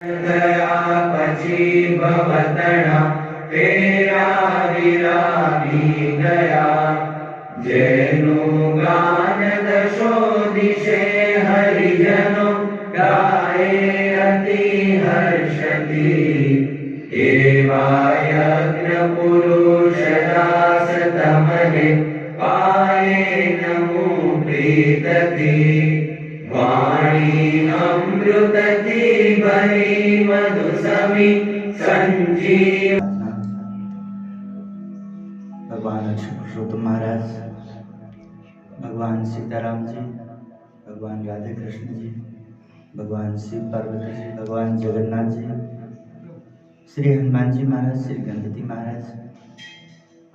दया पची भवतणा तेरा विरागी गया जैनु गान दशो दिशे हरिजनो गाए अति हर्षति एवायज्ञ पुरुष दास तमने पाए नमो प्रीतति वाणी अमृत की बनी मधुसमी संजीव। भगवान लक्ष्मी पुरुषोत्तम महाराज, भगवान सीताराम जी, भगवान राधे कृष्ण जी, भगवान शिव पार्वती जी, भगवान जगन्नाथ जी, श्री हनुमान जी महाराज, श्री गणपति महाराज,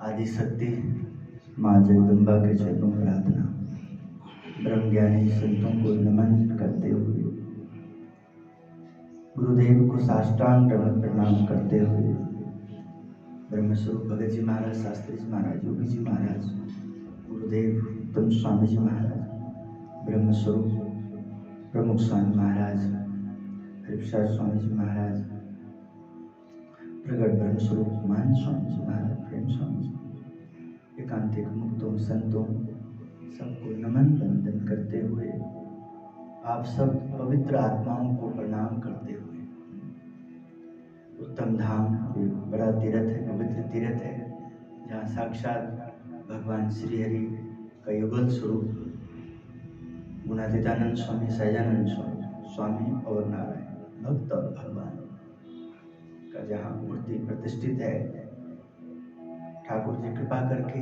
आदि शक्ति माँ जगदम्बा के चरणों में प्रार्थना। ब्रह्म ज्ञानी संतों को नमन करते हुए, गुरुदेव को साष्टांग दंडवत प्रणाम करते हुए, ब्रह्मस्वरूप भगत जी महाराज, शास्त्री जी महाराज, योगी जी महाराज, गुरुदेव उत्तम स्वामी जी महाराज, ब्रह्मस्वरूप प्रमुख स्वामी महाराज, हरिप्रसाद स्वामी जी महाराज, प्रगट ब्रह्मस्वरूप मान स्वामी जी महाराज, प्रेम स्वामी जी, एकांतिक मुक्तों संतों सबको नमन वंदन करते हुए, आप सब पवित्र आत्माओं को प्रणाम करते हुए, उत्तम धाम बड़ा तीर्थ है, पवित्र तीर्थ है, जहाँ साक्षात भगवान श्री हरि का युगल स्वरूप गुणातीतानंद स्वामी, सहजानंद स्वामी और नारायण भक्त और भगवान का जहाँ मूर्ति प्रतिष्ठित है, ठाकुर जी कृपा करके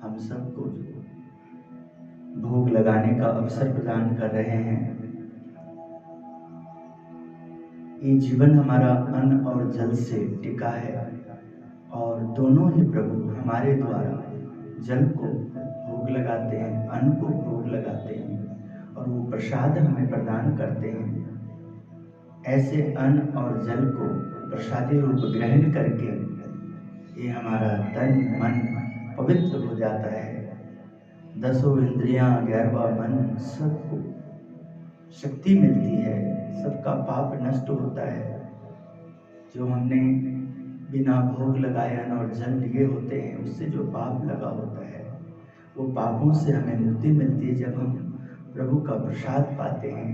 हम सबको जो भोग लगाने का अवसर प्रदान कर रहे हैं। ये जीवन हमारा अन्न और जल से टिका है और दोनों ही प्रभु हमारे द्वारा जल को भोग लगाते हैं, अन्न को भोग लगाते हैं और वो प्रसाद हमें प्रदान करते हैं। ऐसे अन्न और जल को प्रसादी रूप ग्रहण करके ये हमारा तन मन पवित्र हो जाता है। दसों इंद्रियां, 11वां मन, सबको शक्ति मिलती है, सबका पाप नष्ट होता है। जो हमने बिना भोग लगाए अन्न और जल लिए होते हैं, उससे जो पाप लगा होता है, वो पापों से हमें मुक्ति मिलती है जब हम प्रभु का प्रसाद पाते हैं।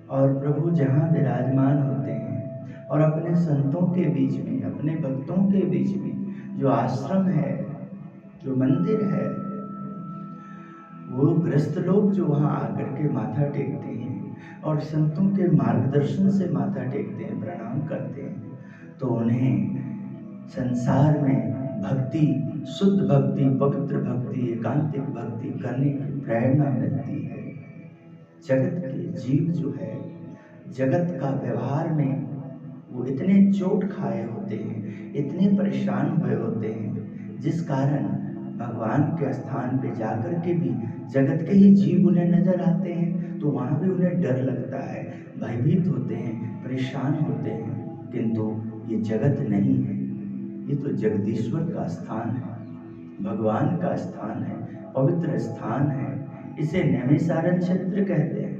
और प्रभु जहाँ विराजमान होते हैं और अपने संतों के बीच में, अपने भक्तों के बीच में जो आश्रम है, जो मंदिर है, वो गृहस्थ लोग जो वहाँ आकर के माथा टेकते हैं और संतों के मार्गदर्शन से माथा टेकते हैं, प्रणाम करते हैं, तो उन्हें संसार में भक्ति, शुद्ध भक्ति, पवित्र भक्ति, एकांतिक भक्ति करने की प्रेरणा मिलती है। जगत के जीव जो है, जगत का व्यवहार में वो इतने चोट खाए होते हैं, इतने परेशान हुए होते हैं, जिस कारण भगवान के स्थान पे जाकर के भी जगत के ही जीव उन्हें नजर आते हैं, तो वहाँ भी उन्हें डर लगता है, भयभीत होते हैं, परेशान होते हैं। किंतु ये जगत नहीं है, ये तो जगदीश्वर का स्थान है, भगवान का स्थान है, पवित्र स्थान है। इसे नैमिषारण्य क्षेत्र कहते हैं,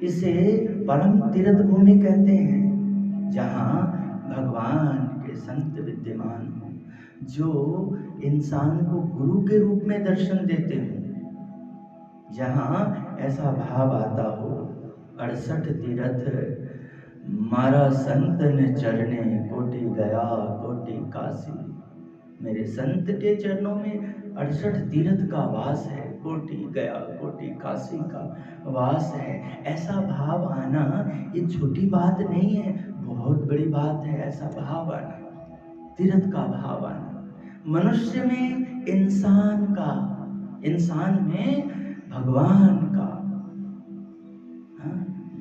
इसे परम तीर्थ भूमि कहते हैं, जहाँ भगवान के संत विद्यमान हो, जो इंसान को गुरु के रूप में दर्शन देते हो, जहाँ ऐसा भाव आता हो, 68 तीर्थ मारा संतन चरणे, कोटि गया कोटि काशी। मेरे संत के चरणों में 68 तीर्थ का वास है, कोटि गया कोटि काशी का वास है। ऐसा भाव आना ये छोटी बात नहीं है, बहुत बड़ी बात है। ऐसा भाव आना, तीर्थ का भाव आना, मनुष्य में इंसान का, इंसान में भगवान का,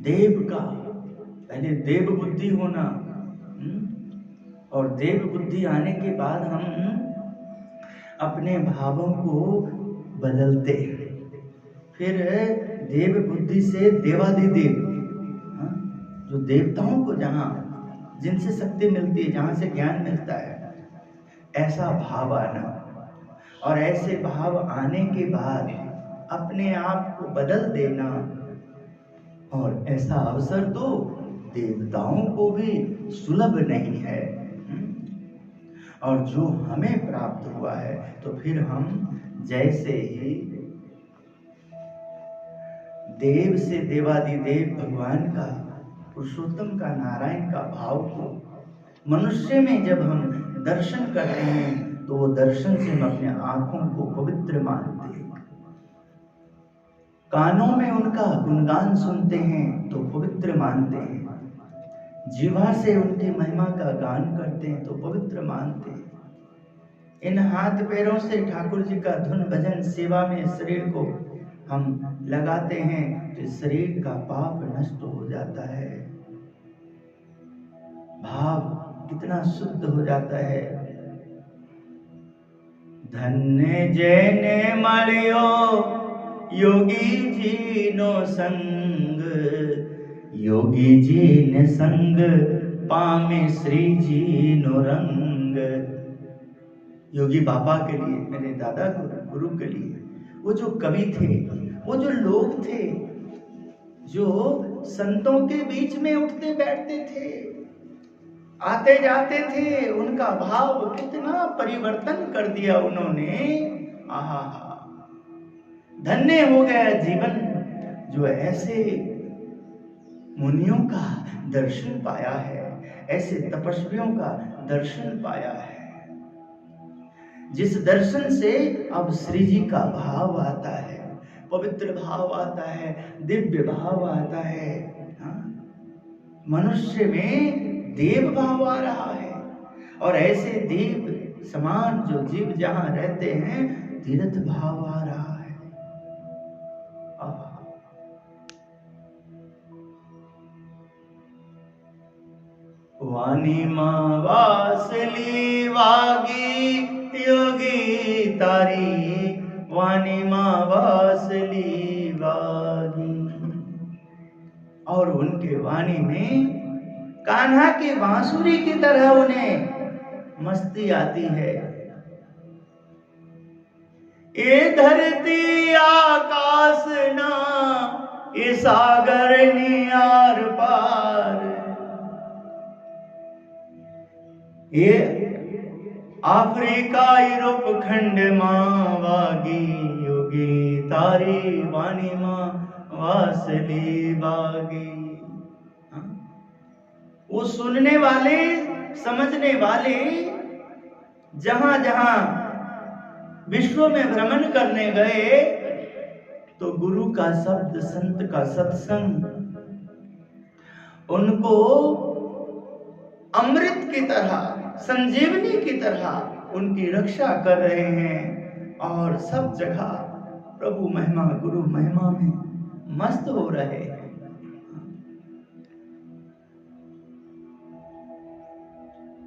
देव का, पहले देव बुद्धि होना, और देव बुद्धि आने के बाद हम अपने भावों को बदलते, फिर देव बुद्धि से देवादिदेव, जो देवताओं को जहाँ जिनसे शक्ति मिलती है, जहाँ से ज्ञान मिलता है, ऐसा भाव आना। और ऐसे भाव आने के बाद अपने आप को बदल देना और ऐसा अवसर दो देवताओं को भी सुलभ नहीं है। और जो हमें प्राप्त हुआ है तो फिर हम जैसे ही देव से देवादिदेव भगवान का, पुरुषोत्तम का, नारायण का भाव को मनुष्य में जब हम दर्शन करते हैं तो वो दर्शन से हम अपने आंखों को पवित्र मानते हैं, कानों में उनका गुणगान सुनते हैं तो पवित्र मानते हैं, जीवा से उनकी महिमा का गान करते हैं तो पवित्र मानते हैं। इन हाथ पैरों से ठाकुर जी का धुन भजन सेवा में शरीर को हम लगाते हैं तो शरीर का पाप नष्ट हो जाता है, भाव कितना शुद्ध हो जाता है। धन्य जैने मलियो योगी जी नो संग, योगी जी ने संग पामे श्री जी नो रंग। योगी बाबा के लिए, मेरे दादा गुरु के लिए, वो जो कवि थे, वो जो लोग थे जो संतों के बीच में उठते बैठते थे, आते जाते थे, उनका भाव कितना परिवर्तन कर दिया उन्होंने। आहा, धन्य हो गया जीवन जो ऐसे मुनियों का दर्शन पाया है, ऐसे तपस्वियों का दर्शन पाया है, जिस दर्शन से अब श्री जी का भाव आता है, पवित्र भाव आता है, दिव्य भाव आता है। मनुष्य में देव भाव आ रहा है और ऐसे देव समान जो जीव जहां रहते हैं तीर्थ भाव आ रहा है। वाणी मां वासली वागी योगी तारी, वाणी मां वासली वागी। और उनके वाणी में कान्हा की बांसुरी की तरह उन्हें मस्ती आती है। ये धरती आकाश ना, ये सागर नियार पार, ये अफ्रीका यूरोप खंड मां वागी योगी तारी, वाणी मां वासली बागी। वो सुनने वाले, समझने वाले जहां जहां विश्व में भ्रमण करने गए तो गुरु का शब्द, संत का सत्संग उनको अमृत की तरह, संजीवनी की तरह उनकी रक्षा कर रहे हैं और सब जगह प्रभु महिमा, गुरु महिमा में मस्त हो रहे हैं।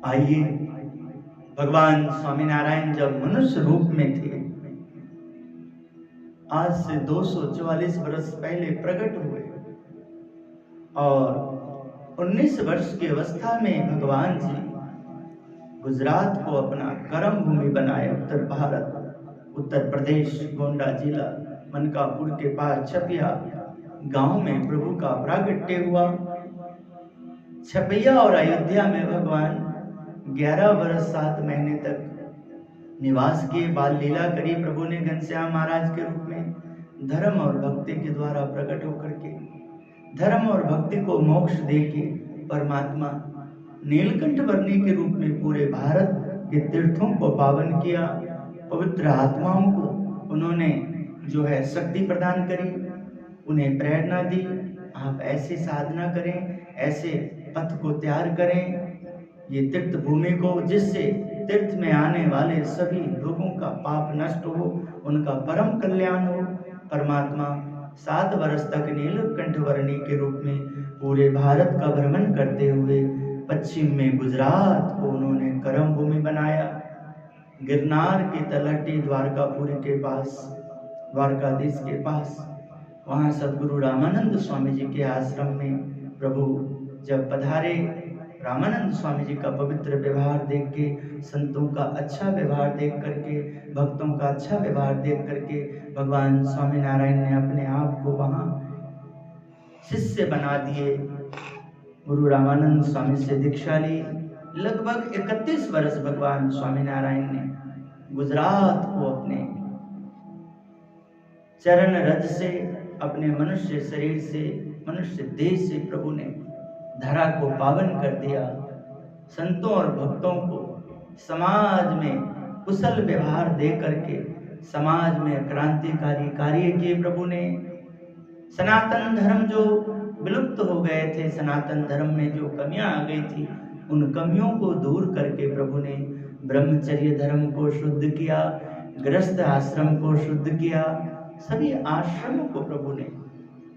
आइए, भगवान स्वामीनारायण जब मनुष्य रूप में थे, आज से 244 वर्ष पहले प्रकट हुए और 19 वर्ष की अवस्था में भगवान जी गुजरात को अपना कर्म भूमि बनाए। उत्तर भारत, उत्तर प्रदेश, गोंडा जिला, मनकापुर के पास छपिया गांव में प्रभु का प्रागट्य हुआ। छपिया और अयोध्या में भगवान 11 वर्ष 7 महीने तक निवास किए, बाल लीला करी प्रभु ने घनश्याम महाराज के रूप में, धर्म और भक्ति के द्वारा प्रकट होकर के धर्म और भक्ति को मोक्ष देके परमात्मा नीलकंठ वर्णी के रूप में पूरे भारत के तीर्थों को पावन किया। पवित्र आत्माओं को उन्होंने जो है शक्ति प्रदान करी, उन्हें प्रेरणा दी, आप ऐसे साधना करें, ऐसे पथ को तैयार करें ये तीर्थ भूमि को, जिससे तीर्थ में आने वाले सभी लोगों का पाप नष्ट हो, उनका परम कल्याण हो। परमात्मा 7 वर्ष तक नीलकंठ वर्णी के रूप में पूरे भारत का भ्रमण करते हुए पश्चिम में गुजरात को उन्होंने कर्म भूमि बनाया। गिरनार की तलहटी द्वारकापुरी के पास, द्वारकाधीश के पास, वहाँ सदगुरु रामानंद स्वामी जी के आश्रम में प्रभु जब पधारे, रामानंद स्वामी जी का पवित्र व्यवहार देख के, संतों का अच्छा व्यवहार देख करके, भक्तों का अच्छा व्यवहार देख करके भगवान स्वामीनारायण ने अपने आप को वहाँ शिष्य बना दिए। गुरु रामानंद स्वामी से दीक्षा ली। लगभग 31 वर्ष भगवान स्वामीनारायण ने गुजरात को अपने चरण रज से, अपने मनुष्य शरीर से, मनुष्य देह से प्रभु ने धरा को पावन कर दिया। संतों और भक्तों को समाज में कुशल व्यवहार दे करके समाज में क्रांतिकारी कार्य किए प्रभु ने। सनातन धर्म जो विलुप्त हो गए थे, सनातन धर्म में जो कमियां आ गई थी, उन कमियों को दूर करके प्रभु ने ब्रह्मचर्य धर्म को शुद्ध किया, गृहस्थ आश्रम को शुद्ध किया। सभी आश्रमों को प्रभु ने,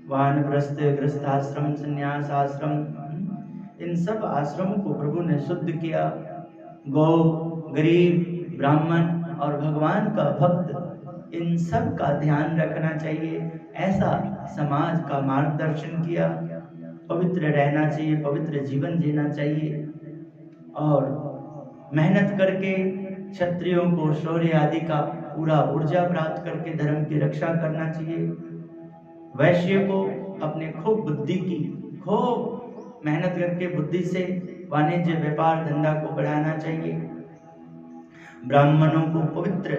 वानप्रस्थ, गृहस्थ आश्रम, संन्यास आश्रम, इन सब आश्रमों को प्रभु ने शुद्ध किया। गौ, गरीब, ब्राह्मण और भगवान का भक्त, इन सब का ध्यान रखना चाहिए, ऐसा समाज का मार्गदर्शन किया। पवित्र रहना चाहिए, पवित्र जीवन जीना चाहिए और मेहनत करके क्षत्रियों को शौर्य आदि का पूरा ऊर्जा प्राप्त करके धर्म की रक्षा करना चाहिए। वैश्य को अपने खूब बुद्धि की, खूब मेहनत करके बुद्धि से वाणिज्य व्यापार धंधा को बढ़ाना चाहिए। ब्राह्मणों को पवित्र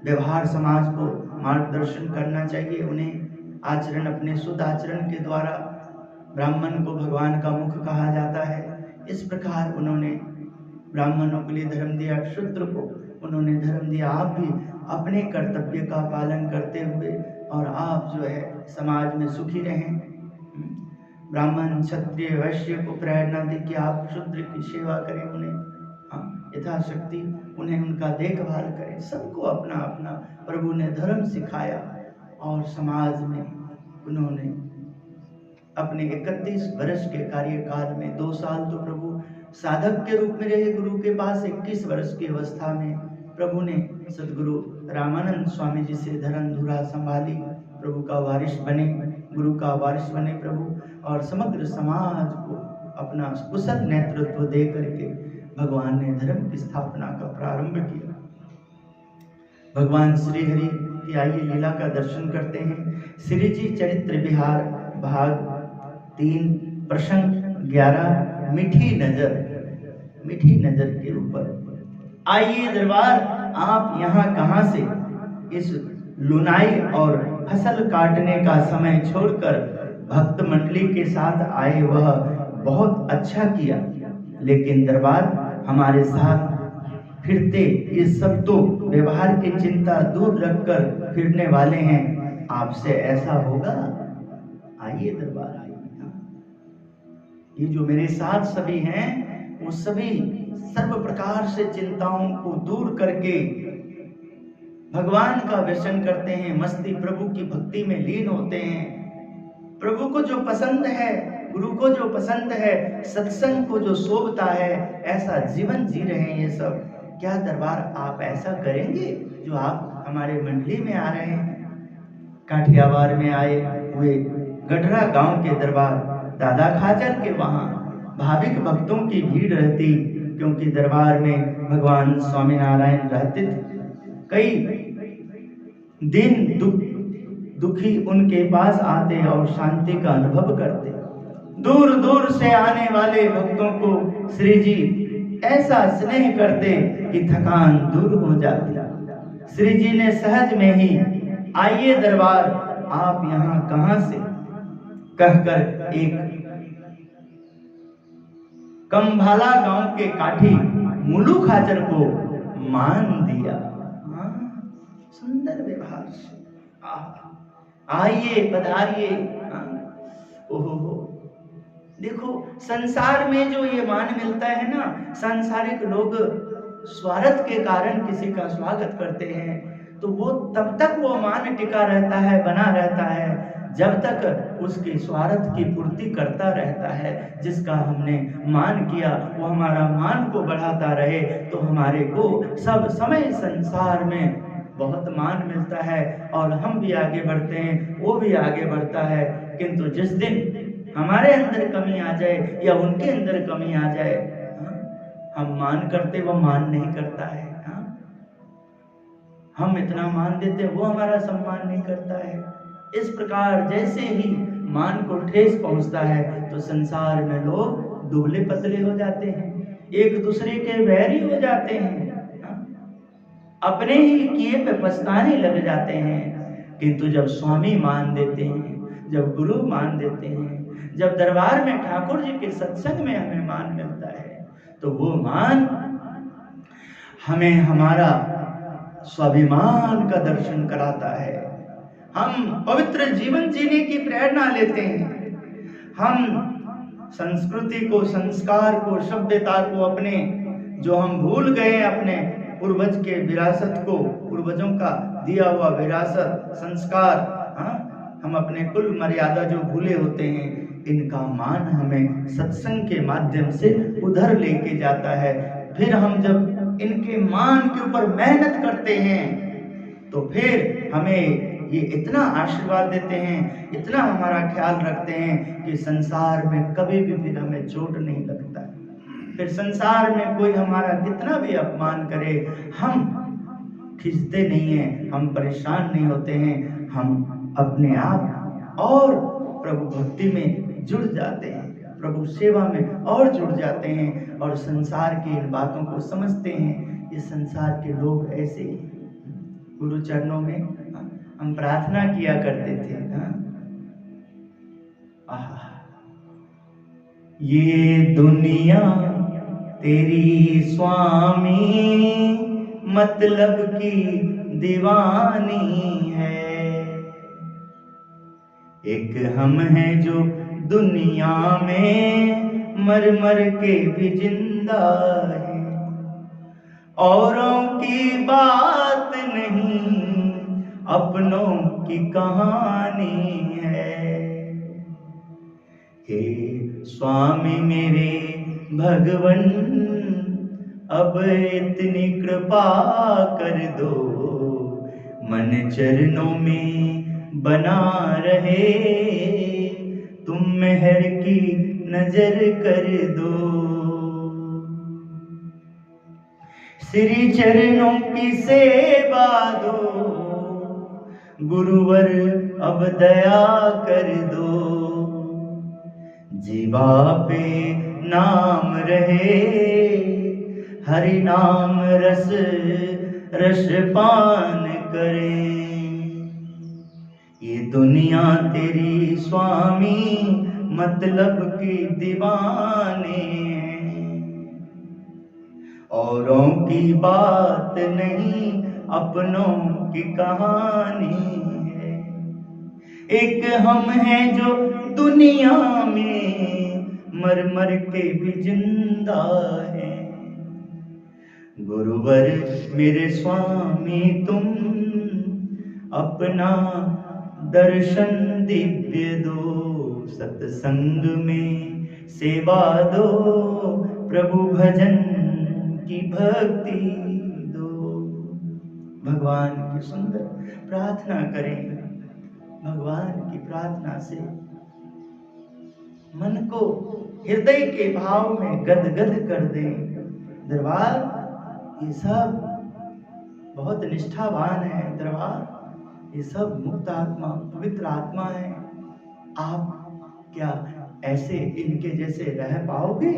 व्यवहार समाज को मार्गदर्शन करना चाहिए। उन्हें आचरण, अपने शुद्ध आचरण के द्वारा ब्राह्मण को भगवान का मुख कहा जाता है। इस प्रकार उन्होंने ब्राह्मणों के लिए धर्म दिया, शूद्र को उन्होंने धर्म दिया। आप भी अपने कर्तव्य का पालन करते हुए और आप जो है समाज में सुखी रहें। ब्राह्मण, क्षत्रिय, वैश्य को प्रेरणा दे कि आप शूद्र की सेवा करें, उन्हें यथाशक्ति उन्हें उनका देखभाल करें। सबको अपना अपना प्रभु ने धर्म सिखाया और समाज में उन्होंने अपने 31 वर्ष के कार्यकाल में 2 साल तो प्रभु साधक के रूप में रहे गुरु के पास। 21 वर्ष की अवस्था में प्रभु ने सदगुरु रामानंद स्वामी जी से धर्म धुरा संभाली, प्रभु का वारिस बने, गुरु का वारिस बने प्रभु, और समग्र समाज को अपना कुशल नेतृत्व दे करके भगवान ने धर्म की स्थापना का प्रारंभ किया। भगवान श्री हरि की आइए लीला का दर्शन करते हैं। श्री जी चरित्र विहार भाग 3 प्रसंग 11 मीठी नजर के ऊपर। आइए दरबार, आप यहाँ कहाँ से? इस लुनाई और फसल काटने का समय छोड़कर भक्त मंडली के साथ आए, वह बहुत अच्छा किया। लेकिन दरबार, हमारे साथ फिरते ये सब तो व्यवहार की चिंता दूर रखकर फिरने वाले हैं, आपसे ऐसा होगा? आइए दरबार, आइए। ये जो मेरे साथ सभी हैं, वो सभी सर्व प्रकार से चिंताओं को दूर करके भगवान का व्यसन करते हैं, मस्ती प्रभु की भक्ति में लीन होते हैं। प्रभु को जो पसंद है, गुरु को जो पसंद है, सत्संग को जो शोभता है, ऐसा जीवन जी रहे हैं ये सब। क्या दरबार आप ऐसा करेंगे जो आप हमारे मंडली में आ रहे हैं? काठियावाड़ में आए हुए गढ़रा गांव के दरबार दादा खाचर के वहां भाविक भक्तों की भीड़ रहती, क्योंकि दरबार में भगवान स्वामीनारायण रहते थे। कई दिन दुखी उनके पास आते और शांति का अनुभव करते। दूर दूर से आने वाले भक्तों को श्री जी ऐसा स्नेह करते कि थकान दूर हो जाती। श्री जी ने सहज में ही आइए दरबार, आप यहाँ कहाँ से कहकर एक कंभाला गांव के काठी मुलू खाचर को मान दिया। सुंदर व्यवहार से आइए पधारिए। ओहो, देखो संसार में जो ये मान मिलता है ना, सांसारिक लोग स्वार्थ के कारण किसी का स्वागत करते हैं, तो वो तब तक वो मान टिका रहता है, बना रहता है, जब तक उसके स्वार्थ की पूर्ति करता रहता है। जिसका हमने मान किया वो हमारा मान को बढ़ाता रहे, तो हमारे को सब समय संसार में बहुत मान मिलता है और हम भी आगे बढ़ते हैं, वो भी आगे बढ़ता है। किंतु जिस दिन हमारे अंदर कमी आ जाए या उनके अंदर कमी आ जाए, हम मान करते वो मान नहीं करता है, हम इतना मान देते वो हमारा सम्मान नहीं करता है। इस प्रकार जैसे ही मान को ठेस पहुंचता है तो संसार में लोग दुबले पतले हो जाते हैं, एक दूसरे के वैरी हो जाते हैं, अपने ही किए पे पछताने लग जाते हैं। किंतु जब स्वामी मान देते हैं, जब गुरु मान देते हैं, जब दरबार में ठाकुर जी के सत्संग में हमें मान मिलता है, तो वो मान हमें हमारा स्वाभिमान का दर्शन कराता है। हम पवित्र जीवन जीने की प्रेरणा लेते हैं। हम संस्कृति को, संस्कार को, सभ्यता को, अपने जो हम भूल गए अपने पूर्वज के विरासत को, पूर्वजों का दिया हुआ विरासत संस्कार, हम अपने कुल मर्यादा जो भूले होते हैं, इनका मान हमें सत्संग के माध्यम से उधर लेके जाता है। फिर हम जब इनके मान के ऊपर मेहनत करते हैं तो फिर हमें ये इतना आशीर्वाद देते हैं, इतना हमारा ख्याल रखते हैं कि संसार में कभी भी फिर हमें चोट नहीं लगता है। फिर संसार में कोई हमारा कितना भी अपमान करे, हम खिंचते नहीं हैं, हम परेशान नहीं होते हैं, हम अपने आप और प्रभु भक्ति में जुड़ जाते हैं, प्रभु सेवा में और जुड़ जाते हैं और संसार की इन बातों को समझते हैं। ये संसार के लोग ऐसे ही। गुरु चरणों में हम प्रार्थना किया करते थे, ये दुनिया तेरी स्वामी मतलब की दीवानी है, एक हम हैं जो दुनिया में मर मर के भी जिंदा है, औरों की बात नहीं अपनों की कहानी है। हे स्वामी मेरे भगवन अब इतनी कृपा कर दो, मन चरणों में बना रहे, तुम मेहर की नजर कर दो। श्री चरणों की सेवा दो, गुरुवर अब दया कर दो, जीवा पे नाम रहे, हरि नाम रस रस पान करें। ये दुनिया तेरी स्वामी मतलब की दीवाने हैं, औरों की बात नहीं अपनों की कहानी है। एक हम हैं जो दुनिया में मर मर के भी जिंदा है, गुरुवर मेरे स्वामी तुम अपना दर्शन दिव्य दो, सत्संग में सेवा दो, प्रभु भजन की भक्ति दो। भगवान की सुंदर प्रार्थना करें, भगवान की प्रार्थना से मन को हृदय के भाव में गदगद कर दें। दरबार ये सब बहुत निष्ठावान है, दरबार ये सब मुक्त आत्मा पवित्र आत्मा है। आप क्या ऐसे इनके जैसे रह पाओगे?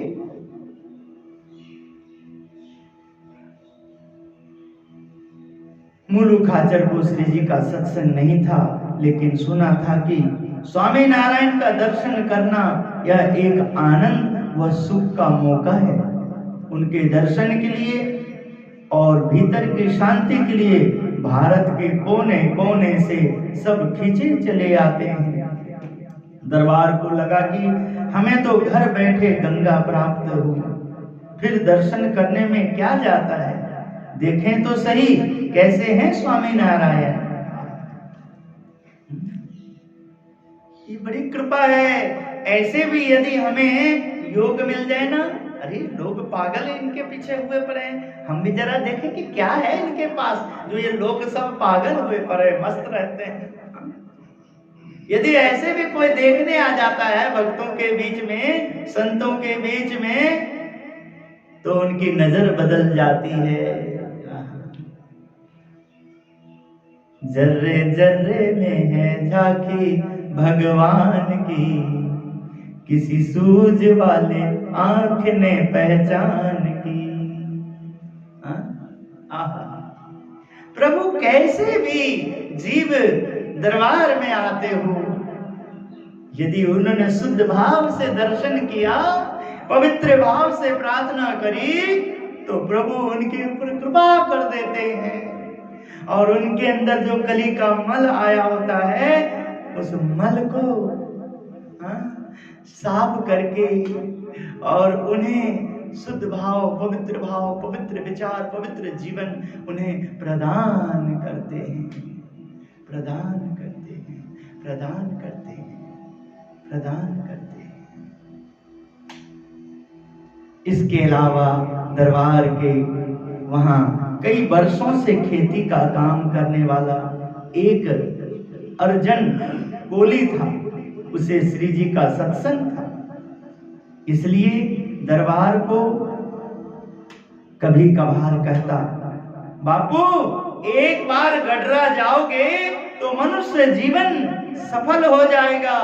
मुलुखाचर को श्री जी का सत्संग नहीं था, लेकिन सुना था कि स्वामी नारायण का दर्शन करना यह एक आनंद व सुख का मौका है। उनके दर्शन के लिए और भीतर की शांति के लिए भारत के कोने कोने से सब खींचे चले आते हैं। दरबार को लगा कि हमें तो घर बैठे गंगा प्राप्त हुई, फिर दर्शन करने में क्या जाता है, देखें तो सही कैसे हैं स्वामी नारायण। ये बड़ी कृपा है। ऐसे भी यदि हमें योग मिल जाए ना, अरे लोग पागल इनके पीछे हुए पड़े हैं, हम भी जरा देखें कि क्या है इनके पास जो ये लोग सब पागल हुए पड़े मस्त रहते हैं। यदि ऐसे भी कोई देखने आ जाता है भक्तों के बीच में, संतों के बीच में, तो उनकी नजर बदल जाती है। जर्रे जर्रे में है झांकी भगवान की, किसी सूझ वाले आंख ने पहचान की। आहा, प्रभु कैसे भी जीव दरबार में आते हो, यदि उन्होंने शुद्ध भाव से दर्शन किया, पवित्र भाव से प्रार्थना करी, तो प्रभु उनके ऊपर कृपा कर देते हैं और उनके अंदर जो कली का मल आया होता है, उस मल को साफ करके और उन्हें शुद्ध भाव, पवित्र विचार, पवित्र जीवन उन्हें प्रदान करते हैं, प्रदान करते हैं, प्रदान करते हैं, प्रदान करते हैं। इसके अलावा दरबार के वहां कई वर्षों से खेती का काम करने वाला एक अर्जन कोली था, उसे श्री जी का सत्संग था, इसलिए दरबार को कभी कभार कहता, बापू एक बार गडरा जाओगे तो मनुष्य जीवन सफल हो जाएगा।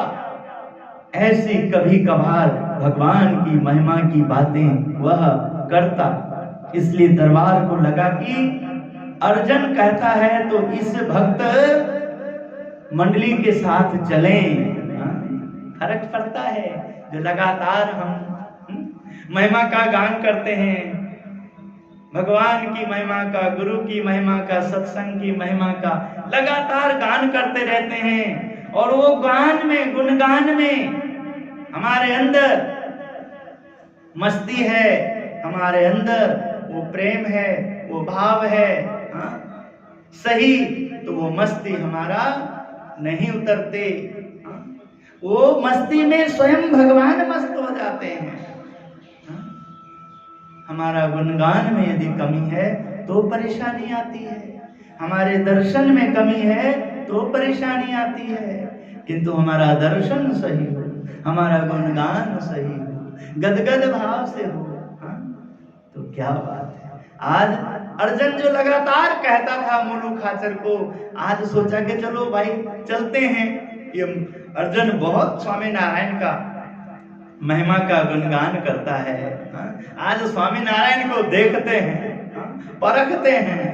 ऐसी कभी कभार भगवान की महिमा की बातें वह करता, इसलिए दरबार को लगा कि अर्जन कहता है तो इस भक्त मंडली के साथ चलें। फर्क पड़ता है जो लगातार हम महिमा का गान करते हैं, भगवान की महिमा का, गुरु की महिमा का, सत्संग की महिमा का लगातार गान करते रहते हैं, और वो गान में, गुणगान में हमारे अंदर मस्ती है, हमारे अंदर वो प्रेम है, वो भाव है, सही, तो वो मस्ती हमारा नहीं उतरते, वो मस्ती में स्वयं भगवान मस्त हो जाते हैं। हमारा गुणगान में यदि कमी है तो परेशानी आती है, हमारे दर्शन में कमी है तो परेशानी आती है, किंतु हमारा दर्शन सही हो, हमारा गुणगान सही हो, गदगद भाव से हो, तो क्या बात है। आज अर्जन जो लगातार कहता था मुलू खाचर को, आज सोचा कि चलो भाई चलते हैं। ये अर्जन बहुत स्वामी नारायण का महिमा का गुणगान करता है। आज स्वामी नारायण को देखते हैं, परखते हैं,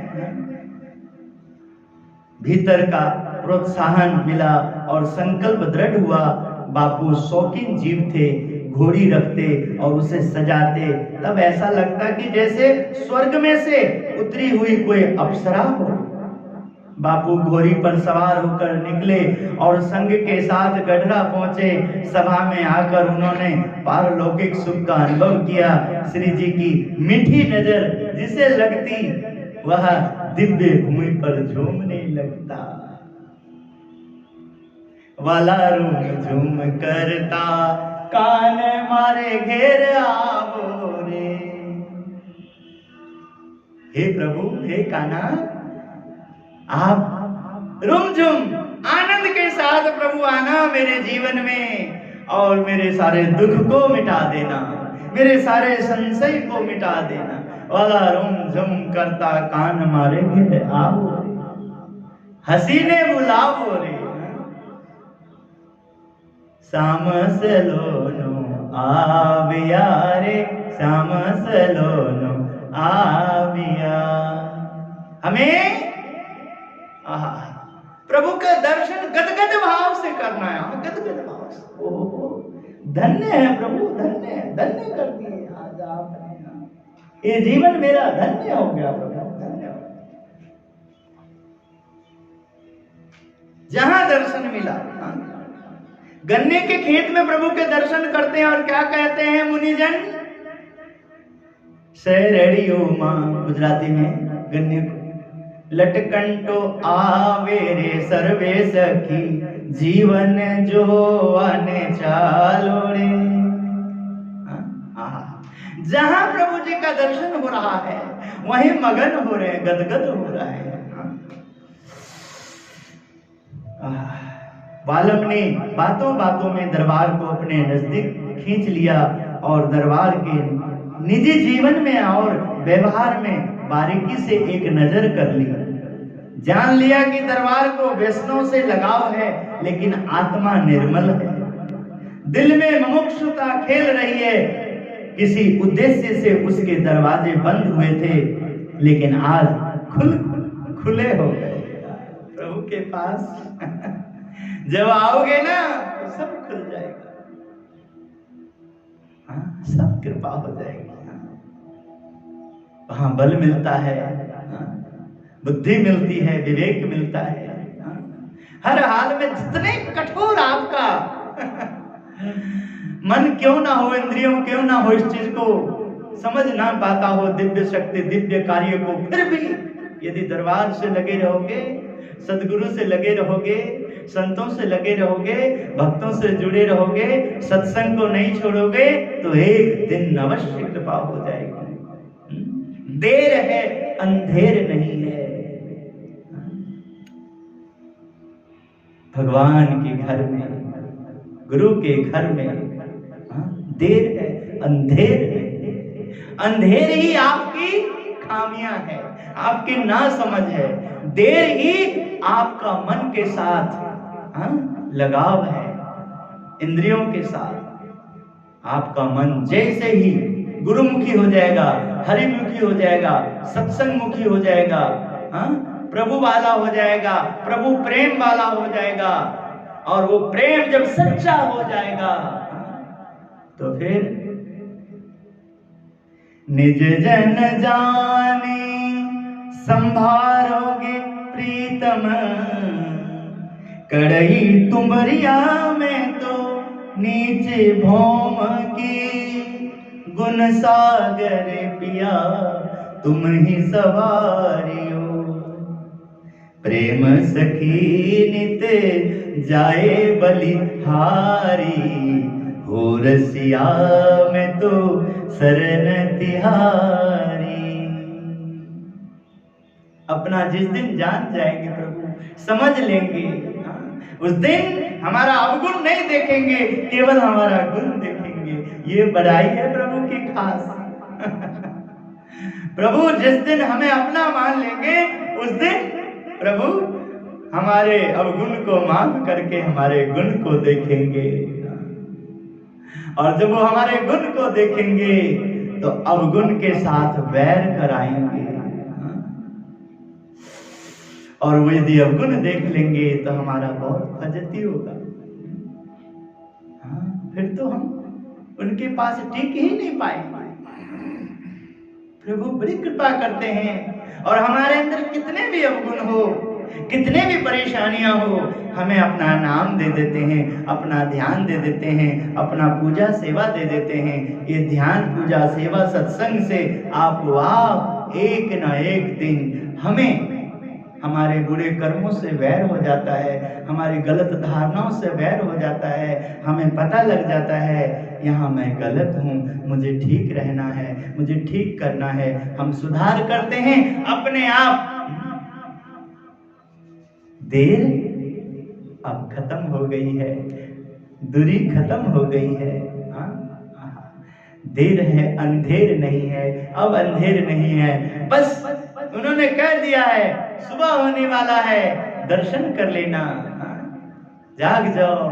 भीतर का प्रोत्साहन मिला और संकल्प दृढ़ हुआ। बापू शौकीन जीव थे, घोड़ी रखते और उसे सजाते, तब ऐसा लगता कि जैसे स्वर्ग में से उतरी हुई कोई अप्सरा हो। बापू घोड़ी पर सवार होकर निकले और संग के साथ गढ़रा पहुंचे। सभा में आकर उन्होंने पारलौकिक सुख का अनुभव किया। श्री जी की मीठी नजर जिसे लगती, वह दिव्य भूमि पर झूमने लगता। वाला रूम झूम करता, कान मारे घेर आवो रे। हे प्रभु, हे कान्हा, आप रुमझुम आनंद के साथ प्रभु आना मेरे जीवन में और मेरे सारे दुख को मिटा देना, मेरे सारे संशय को मिटा देना। वाला रुमझुम करता, कान मारे घेर आवो रे, हसीने बुलावो रे। श्याम सलोनो आविया रे, श्याम सलोनो आविया। हमें प्रभु का दर्शन गदगद भाव से करना है, गदगद भाव से। ओहो, धन्य है प्रभु, धन्य है, धन्य कर दिए आज आपने। ये जीवन मेरा धन्य हो गया प्रभु, धन्य हो। जहां दर्शन मिला, गन्ने के खेत में प्रभु के दर्शन करते हैं और क्या कहते हैं मुनिजन? शहरेड़ियो मां, गुजराती में गन्ने को लटकंटो आवे रे सर्वे सखी, जीवन जो आने चालो रे। जहां प्रभु जी का दर्शन हो रहा है वहीं मगन हो रहे, गदगद हो रहा है। बालक ने बातों बातों में दरबार को अपने नजदीक खींच लिया और दरबार के निजी जीवन में और व्यवहार में बारीकी से एक नजर कर ली। जान लिया कि दरबार को वैष्णव से लगाव है, लेकिन आत्मा निर्मल है, दिल में मुमुक्षुता खेल रही है। किसी उद्देश्य से उसके दरवाजे बंद हुए थे, लेकिन आज खुले हो गए प्रभु के पास। जब आओगे ना तो सब खुल जाएगा। हाँ, सब कृपा हो जाएगी। वहां बल मिलता है, बुद्धि मिलती है, विवेक मिलता है। हर हाल में जितने कठोर आपका मन क्यों ना हो, इंद्रियों क्यों ना हो, इस चीज को समझ ना पाता हो, दिव्य शक्ति दिव्य कार्य को, फिर भी यदि दरबार से लगे रहोगे, सदगुरु से लगे रहोगे, संतों से लगे रहोगे, भक्तों से जुड़े रहोगे, सत्संग को नहीं छोड़ोगे, तो एक दिन अवश्य कृपा हो जाएगी। देर है अंधेर नहीं है। भगवान के घर में, गुरु के घर में देर है अंधेर नहीं। अंधेर ही आपकी खामियां है, आपकी नासमझ है। देर ही आपका मन के साथ लगाव है, इंद्रियों के साथ। आपका मन जैसे ही गुरुमुखी हो जाएगा, हरिमुखी हो जाएगा, सत्संग मुखी हो जाएगा, प्रभु वाला हो जाएगा, प्रभु प्रेम वाला हो जाएगा, और वो प्रेम जब सच्चा हो जाएगा तो फिर निज जन जाने संभारोगे प्रीतम, कड़ई तुमरिया में तो नीचे भौम की, गुण सागर पिया तुम ही सवारियो, प्रेम सखी नित जाए बलिहारी, हो रसिया में तो शरण तिहारी। अपना जिस दिन जान जाएंगे प्रभु, समझ लेंगे, उस दिन हमारा अवगुण नहीं देखेंगे, केवल हमारा गुण देखेंगे। ये बड़ाई है प्रभु की खास। प्रभु जिस दिन हमें अपना मान लेंगे, उस दिन प्रभु हमारे अवगुण को माफ करके हमारे गुण को देखेंगे, और जब वो हमारे गुण को देखेंगे तो अवगुण के साथ वैर कराएंगे, और वो यदि अवगुण देख लेंगे तो हमारा बहुत फजती होगा। फिर तो हम उनके पास टिक ही नहीं पाएंगे। प्रभु बड़ी कृपा करते हैं, और हमारे अंदर कितने भी अवगुण हो, कितने भी परेशानियां हो, हमें अपना नाम दे देते हैं, अपना ध्यान दे देते हैं, अपना पूजा सेवा दे देते हैं। ये ध्यान पूजा सेवा सत्संग से आप एक ना एक दिन हमें हमारे बुरे कर्मों से वैर हो जाता है, हमारी गलत धारणाओं से वैर हो जाता है। हमें पता लग जाता है यहाँ मैं गलत हूँ, मुझे ठीक रहना है, मुझे ठीक करना है। हम सुधार करते हैं अपने आप। देर अब खत्म हो गई है, दूरी खत्म हो गई है। देर है अंधेर नहीं है, अब अंधेर नहीं है। बस उन्होंने कह दिया है सुबह होने वाला है, दर्शन कर लेना, जाग जाओ।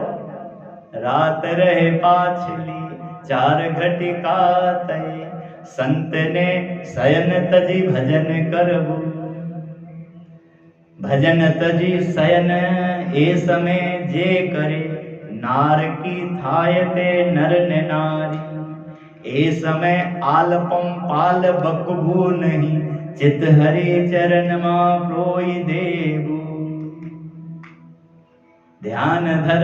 रात रहे पाछली 4 घटिका तय, संत ने शयन तजी भजन करबू, भजन तजी शयन ए समय जे करे, नार की थायते नर ने नारी, ए समय आलपम पाल बकबू नहीं, चित हरि चरण मा प्रोई देवू। ध्यान धर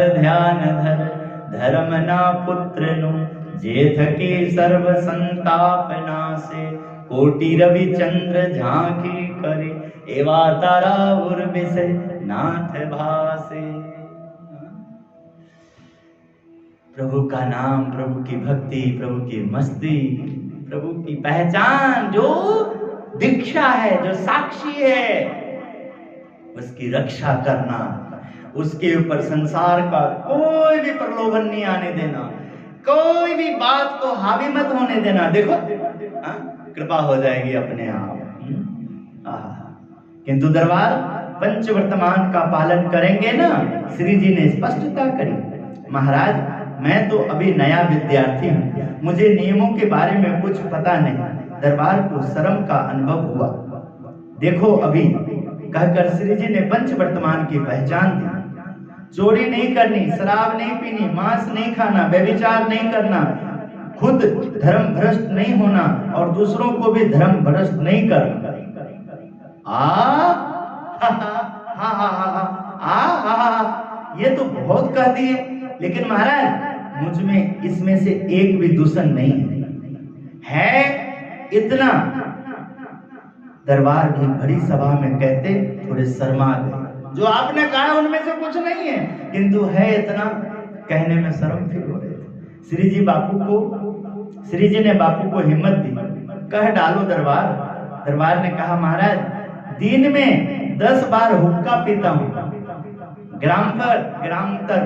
धर्म ना पुत्र नु, जेठ के सर्व संताप नासे, कोटि रवि चंद्र झांकी करे, एवा तारा उर्विसे नाथ भासे। प्रभु का नाम, प्रभु की भक्ति, प्रभु की मस्ती, प्रभु की पहचान, जो दीक्षा है, जो साक्षी है, उसकी रक्षा करना, उसके ऊपर संसार का कोई भी प्रलोभन नहीं आने देना, कोई भी बात को हावी मत होने देना। देखो कृपा हो जाएगी अपने आप। किंतु दरबार पंचवर्तमान का पालन करेंगे ना? श्री जी ने स्पष्टता करी। महाराज, मैं तो अभी नया विद्यार्थी हूँ, मुझे नियमों के बारे में कुछ पता नहीं। दरबार को शर्म का अनुभव हुआ। देखो अभी, कहकर श्री जी ने पंचवर्तमान की पहचान दी। चोरी नहीं करनी, शराब नहीं पीनी, मांस नहीं खाना, व्यभिचार नहीं करना, खुद धर्म भ्रष्ट नहीं होना और दूसरों को भी धर्म भ्रष्ट नहीं करना। ये तो बहुत कह दिए, लेकिन महाराज मुझ में इसमें से एक भी दूषण नहीं है इतना। दरबार की बड़ी सभा में कहते थोड़े शर्मा गए। जो आपने कहा उनमें से कुछ नहीं है, किंतु है इतना, कहने में शर्म फील हो रही थी। श्री जी ने बापू को हिम्मत दी, कह डालो दरबार। दरबार ने कहा, महाराज दिन में 10 बार हुक्का पीता हूँ, ग्रामांतर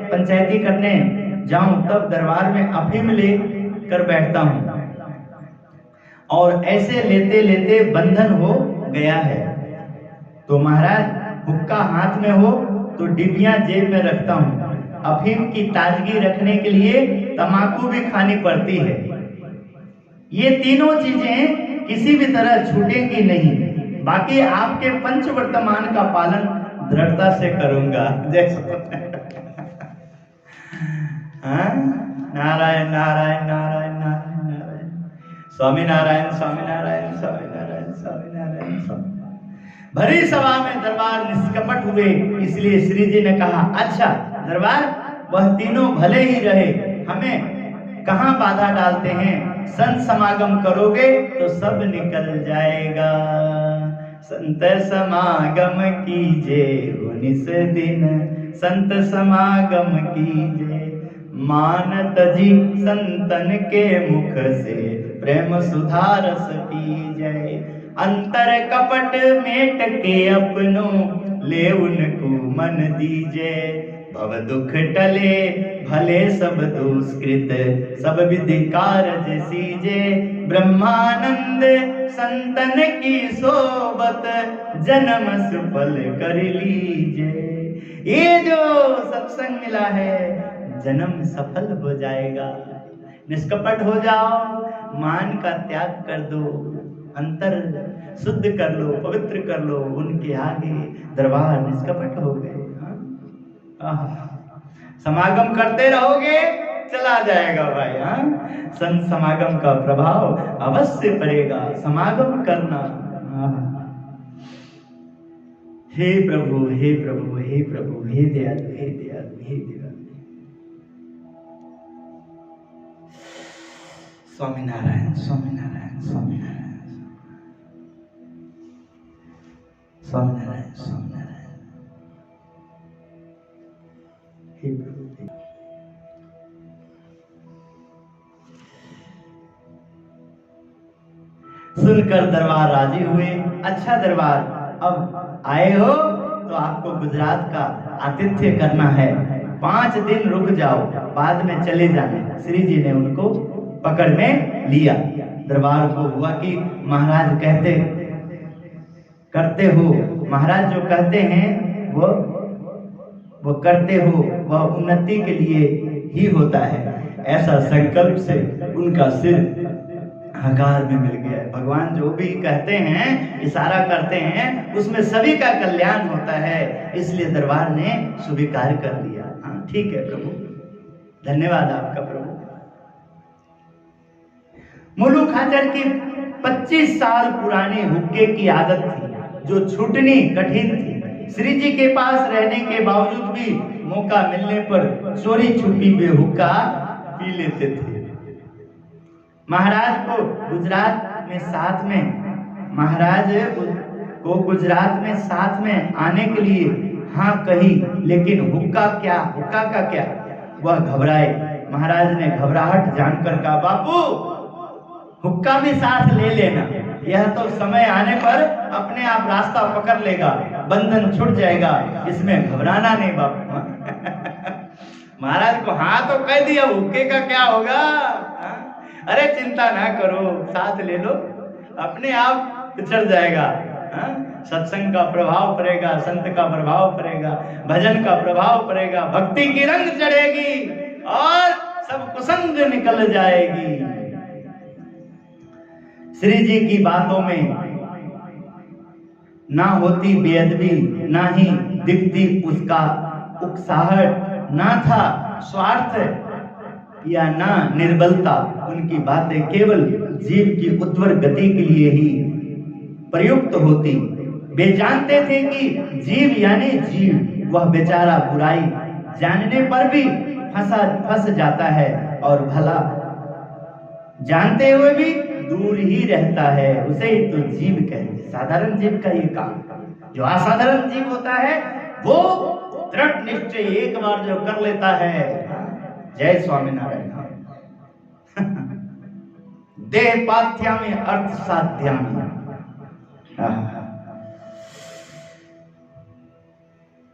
पंचायती करने जाऊं तब दरबार में अफीम ले कर बैठता हूँ और ऐसे लेते लेते बंधन हो गया है। तो महाराज हुक्का हाथ में हो तो डिबियां जेब में रखता हूँ। अफीम की ताजगी रखने के लिए तम्बाकू भी खानी पड़ती है। ये तीनों चीजें किसी भी तरह छूटेंगी नहीं। बाकी आपके पंचवर्तमान का पालन दृढ़ता से करूंगा। नारायण नारायण नारायण नारायण नारायण, स्वामी नारायण स्वामी नारायण स्वामी नारायण स्वामी नारायण स्वामी। भरी सभा में दरबार निष्कपट हुए, इसलिए श्री जी ने कहा, अच्छा दरबार, वह तीनों भले ही रहे, हमें कहाँ बाधा डालते हैं? संत समागम करोगे तो सब निकल जाएगा। संत समागम कीजे उनिस दिन, संत समागम कीजे, मानत जी संतन के मुख से प्रेम सुधारस पीजे। अंतर कपट मेट के अपनों ले उनको मन दीजे। भव दुख टले भले सब दुष्कृत, सब विधि कारज सीजे। ब्रह्मानंद संतन की सोबत, जन्म सफल कर लीजे। ये जो सत्संग मिला है, जन्म सफल हो जाएगा। निष्कपट हो जाओ, मान का त्याग कर दो, अंतर शुद्ध कर लो, पवित्र कर लो। उनके आगे दरबार निष्कपट हो गए। समागम करते रहोगे, चला जाएगा भाई। संत समागम का प्रभाव अवश्य पड़ेगा। समागम करना। हे प्रभु हे प्रभु हे प्रभु, हे दयालु हे दयालु हे दयालु। स्वामी नारायण स्वामी नारायण स्वामी नारायण स्वामी नारायण स्वामी नारायण। हे प्रभु। सुनकर दरबार राजी हुए। अच्छा दरबार, अब आए हो तो आपको गुजरात का आतिथ्य करना है। 5 दिन रुक जाओ, बाद में चले जाना। श्री जी ने उनको पकड़ में लिया। दरबार को हुआ कि महाराज करते हो, महाराज जो कहते हैं वो करते हो, वह उन्नति के लिए ही होता है। ऐसा संकल्प से उनका सिर आकार में मिल गया। भगवान जो भी कहते हैं, इशारा करते हैं, उसमें सभी का कल्याण होता है। इसलिए दरबार ने स्वीकार कर लिया। हाँ ठीक है प्रभु, धन्यवाद आपका प्रभु। मुलू खाचर की 25 साल पुरानी हुक्के की आदत थी, जो छूटनी कठिन थी। श्री जी के पास रहने के बावजूद भी मौका मिलने पर चोरी छुपी वे हुक्का पी लेते थे। महाराज को गुजरात में साथ में आने के लिए हाँ कही, लेकिन हुक्का का क्या? वह घबराए। महाराज ने घबराहट जानकर कहा, बापू हुक्का भी साथ ले लेना, यह तो समय आने पर अपने आप रास्ता पकड़ लेगा, बंधन छूट जाएगा, इसमें घबराना नहीं बापू। महाराज को हाँ तो कह दिया, हुक्के का क्या होगा? अरे चिंता ना करो, साथ ले लो, अपने आप पिछड़ जाएगा। सत्संग का प्रभाव पड़ेगा, संत का प्रभाव पड़ेगा, भजन का प्रभाव पड़ेगा, भक्ति की रंग चढ़ेगी और सब कुसंग निकल जाएगी। श्री जी की बातों में ना होती बेअदबी, ना ही दिखती उसका उकसाहट, ना था स्वार्थ या ना निर्बलता। उनकी बातें केवल जीव की उत्तर गति के लिए ही प्रयुक्त होती। वे जानते थे कि जीव यानी जीव, वह बेचारा बुराई जानने पर भी फंस जाता है और भला जानते हुए भी दूर ही रहता है। उसे ही तो जीव कहते हैं। साधारण जीव का ये काम। जो असाधारण जीव होता है वो दृढ़ निश्चय एक बार जो कर लेता है, जय स्वामीनारायण, देह पाथ्यामि अर्थ साध्यामि।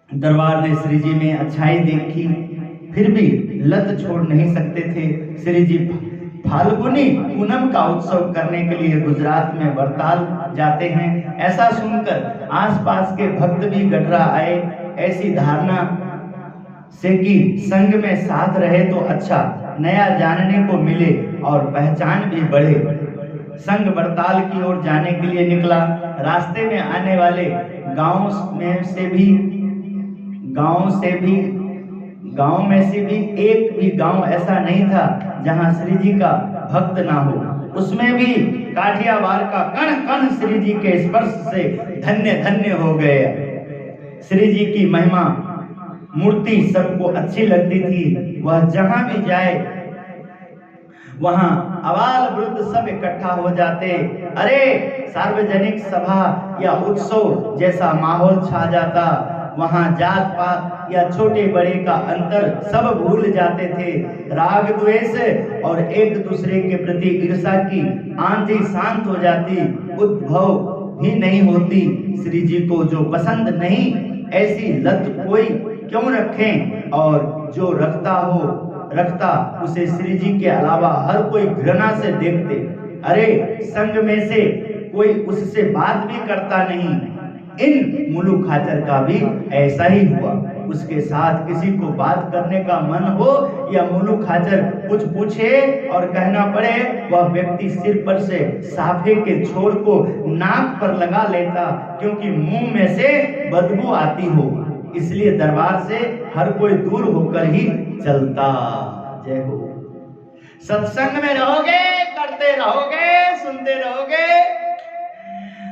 दरबार ने श्री जी में अच्छाई देखी, फिर भी लत छोड़ नहीं सकते थे। श्री जी फाल्गुनी पूनम का उत्सव करने के लिए गुजरात में वरताल जाते हैं। ऐसा सुनकर आसपास के भक्त भी गडरा आए। ऐसी धारणा से कि संग में साथ रहे तो अच्छा, नया जानने को मिले और पहचान भी बढ़े। संग वरताल की ओर जाने के लिए निकला। रास्ते में आने वाले गांव में से भी एक भी गांव ऐसा नहीं था जहां श्री जी का भक्त ना हो। उसमें भी काठियावाड़ का कण कण श्री जी के स्पर्श से धन्य धन्य हो गए। श्री जी की महिमा मूर्ति सबको अच्छी लगती थी। वह जहां भी जाए वहां अबाल वृद्ध सब इकट्ठा हो जाते। अरे सार्वजनिक सभा या उत्सव जैसा माहौल छा जाता। वहां जात पात या छोटे बड़े का अंतर सब भूल जाते थे। राग द्वेष और एक दूसरे के प्रति ईर्ष्या की आंधी शांत हो जाती। उद्भव भी नहीं होती। श्री जी को जो पसंद नहीं ऐसी लत कोई क्यों रखें, और जो रखता उसे श्री जी के अलावा हर कोई घृणा से देखते। अरे संग में से कोई उससे बात भी करता नहीं। इन मुलुक खाचर का भी ऐसा ही हुआ। उसके साथ किसी को बात करने का मन हो या मुलुक खाचर कुछ पूछे और कहना पड़े, वह व्यक्ति सिर पर से साफे के छोर को नाक पर लगा लेता, क्योंकि मुंह में से बदबू आती हो। इसलिए दरबार से हर कोई दूर होकर ही चलता। जय हो। सत्संग में रहोगे, करते रहोगे, सुनते रहोगे,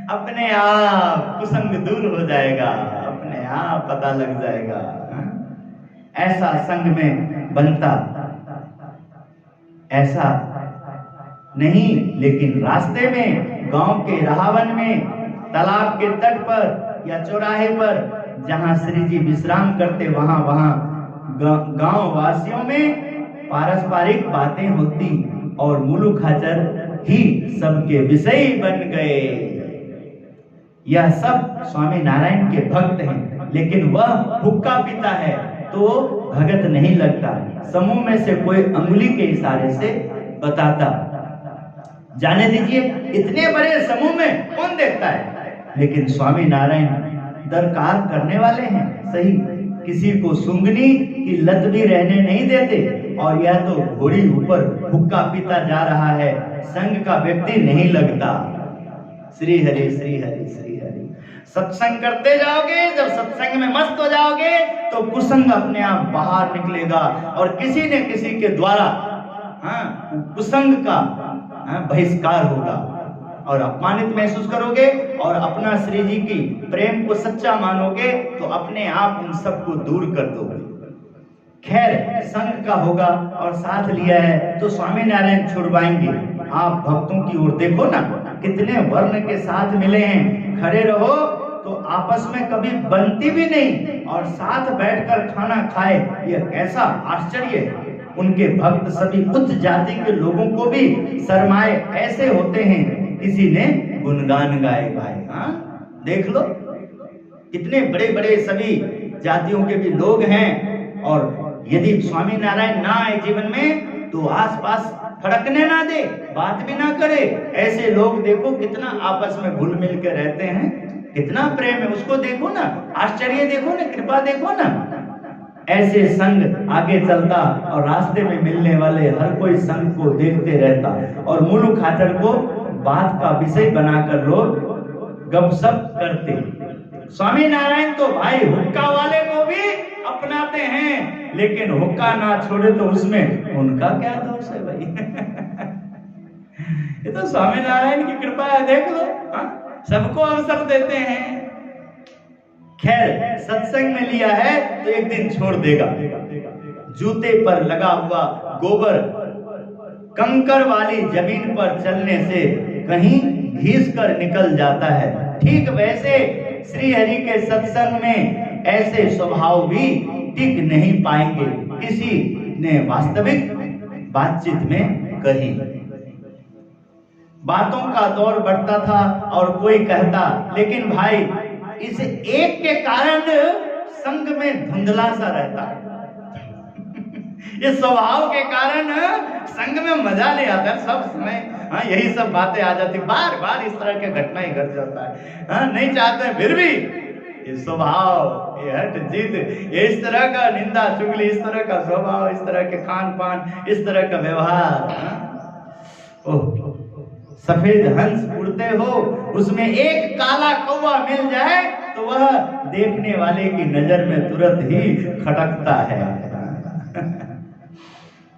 अपने आप कुसंग दूर हो जाएगा, अपने आप पता लग जाएगा। ऐसा संग में बनता ऐसा नहीं, लेकिन रास्ते में, गांव के राहवन में, तालाब के तट पर या चौराहे पर जहां श्री जी विश्राम करते, वहां गांव वासियों में पारस्परिक बातें होती और मुलुक खाचर ही सबके विषय बन गए। यह सब स्वामी नारायण के भक्त हैं, लेकिन वह हुक्का पीता है तो भगत नहीं लगता। समूह में से कोई अंगुली के इशारे से बताता, जाने दीजिए, इतने बड़े समूह में कौन देखता है। लेकिन स्वामी नारायण दरकार करने वाले हैं, सही किसी को सूंघनी की लत भी रहने नहीं देते। और यह तो घोड़ी ऊपर हुक्का पीता जा रहा है, संग का व्यक्ति नहीं लगता। श्री हरि श्री हरि श्री हरि। सत्संग करते जाओगे, जब सत्संग में मस्त हो जाओगे तो कुसंग अपने आप बाहर निकलेगा और किसी न किसी के द्वारा कुसंग का बहिष्कार होगा और अपमानित महसूस करोगे और अपना श्री जी की प्रेम को सच्चा मानोगे तो अपने आप उन सबको दूर कर दोगे। खैर संग का होगा और साथ लिया है तो स्वामी नारायण छुड़वाएंगे। आप भक्तों की ओर देखो ना, कितने वर्ण के साथ मिले हैं। खड़े रहो तो आपस में कभी बनती भी नहीं और साथ बैठकर खाना खाए, यह कैसा आश्चर्य है। उनके भक्त सभी उच्च जाति के लोगों को भी शर्माए ऐसे होते हैं, किसी ने गुणगान गाए भाई। देख लो, कितने बड़े बड़े सभी जातियों के भी लोग हैं और यदि स्वामी नारायण ना आए जीवन में तो आसपास फड़कने ना दे, बात भी ना करे। ऐसे लोग देखो कितना आपस में घुल मिल के रहते हैं। कितना प्रेम है, उसको देखो ना, आश्चर्य देखो ना, कृपा देखो ना। ऐसे संग आगे चलता और रास्ते में मिलने वाले हर कोई संग को देखते रहता और मुलुक खाचर को बात का विषय बनाकर लोग गपशप करते। स्वामी नारायण तो भाई हुक्का वाले को भी अपनाते हैं, लेकिन हुक्का ना छोड़े तो उसमें उनका क्या दोष है भाई। ये तो स्वामी नारायण की कृपा है, देख लो, सबको अवसर देते हैं। खैर सत्संग में लिया है तो एक दिन छोड़ देगा। जूते पर लगा हुआ गोबर कंकर वाली जमीन पर चलने से कहीं घिस कर निकल जाता है। ठीक वैसे श्री हरि के सत्संग में ऐसे स्वभाव भी टिक नहीं पाएंगे, किसी ने वास्तविक बातचीत में कही। बातों का दौर बढ़ता था और कोई कहता, लेकिन भाई इस एक के कारण संग में धुंधला सा रहता है। ये स्वभाव के कारण संग में मजा नहीं आता सब समय। यही सब बातें आ जाती, बार बार इस तरह के घटना ही घट जाता है। नहीं चाहते हैं फिर भी ये स्वभाव, ये हट जीत, ये इस तरह का निंदा चुगली, इस तरह का स्वभाव, इस तरह के खान पान, इस तरह का व्यवहार। सफेद हंस उड़ते हो, उसमें एक काला कौवा मिल जाए तो वह देखने वाले की नजर में तुरंत ही खटकता है।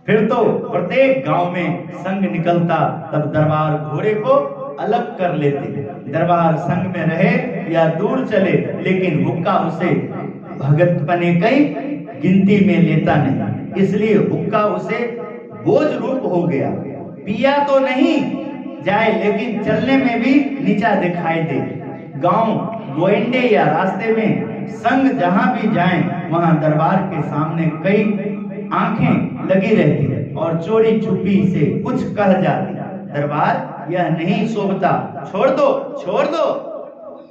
फिर तो प्रत्येक गांव में संग निकलता, तब दरबार घोड़े को अलग कर लेते। दरबार संग में रहे या दूर चले, लेकिन हुक्का उसे भगतपने कई गिनती में लेता नहीं, इसलिए हुक्का उसे बोझ रूप हो गया। पिया तो नहीं जाए, लेकिन चलने में भी नीचा दिखाई दे। गांव गोइंडे या रास्ते में संग जहां भी जाएं, वहां दरबार के सामने कई आंखें लगी रहती है और चोरी छुपी से कुछ कह जाती। दरबार यह नहीं शोभता, छोड़ दो छोड़ दो।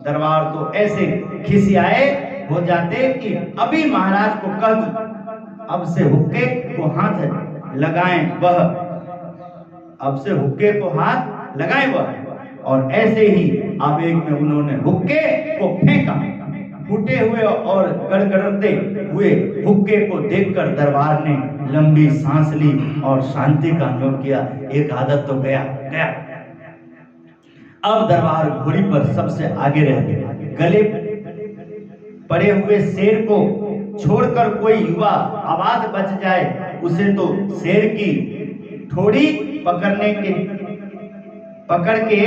दरबार तो ऐसे खिसियाए हो जाते कि अभी महाराज को कह दो, अब से हुक्के को हाथ लगाएं वह, अब से हुक्के को हाथ लगाएं वह। और ऐसे ही आवेग में उन्होंने हुक्के को फेंका। फूटे हुए और गड़गड़ाते हुए हुक्के को देखकर दरबार ने लंबी सांस ली और शांति का अनुभव किया। एक आदत तो गया। अब दरबार घोड़ी पर सबसे आगे रहते। गले पड़े हुए शेर को छोड़कर कोई युवा आवाज बच जाए, उसे तो शेर की ठोड़ी पकड़ के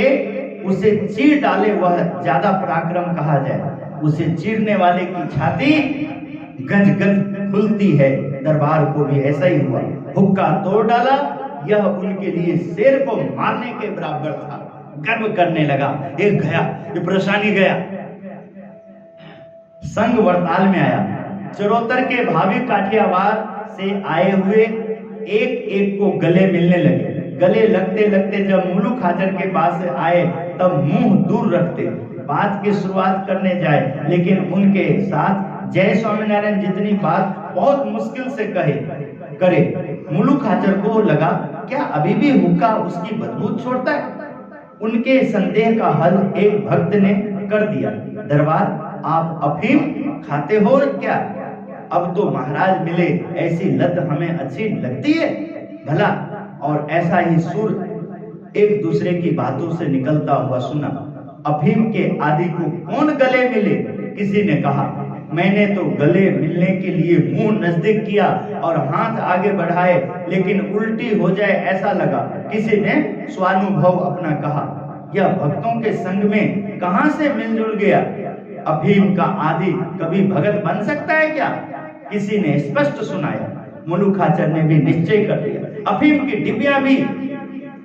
उसे चीर डाले, वह ज्यादा पराक्रम कहा जाए। उसे चीरने वाले की छाती गज गज खुलती है। दरबार को भी ऐसा ही हुआ, हुक्का तोड़ डाला। यह उनके लिए शेर को मारने के बराबर था। गर्व करने लगा, एक गया, ये परेशानी गया। संग वड़ताल में आया। चरोतर के भावी काठियावाड़ से आए हुए एक एक को गले मिलने लगे। गले लगते लगते जब मुलुक खाचर के पास आए, तब मुंह दूर रखते। बात की शुरुआत करने जाए, लेकिन उनके साथ जय स्वामीनारायण जितनी बात बहुत मुश्किल से करे। मुलुक खाचर को लगा, क्या अभी भी हुक्का उसकी बदबू छोड़ता है? उनके संदेह का हल एक भक्त ने कर दिया। दरबार, आप अफीम खाते हो क्या? अब तो महाराज मिले, ऐसी लत हमें अच्छी लगती है भला। और ऐसा ही सुर एक दूसरे की बातों से निकलता हुआ सुना। अफीम के आदि को कौन गले मिले? किसी ने कहा, मैंने तो गले मिलने के लिए मुंह नजदीक किया और हाथ आगे बढ़ाए, लेकिन उल्टी हो जाए ऐसा लगा। किसी ने स्वानुभव अपना कहा, यह भक्तों के संग में कहां से मिलजुल गया? अफीम का आदि कभी भगत बन सकता है क्या? किसी ने स्पष्ट सुनाया। मुलुक खाचर ने भी निश्चय कर लिया, अफीम की डिबिया भी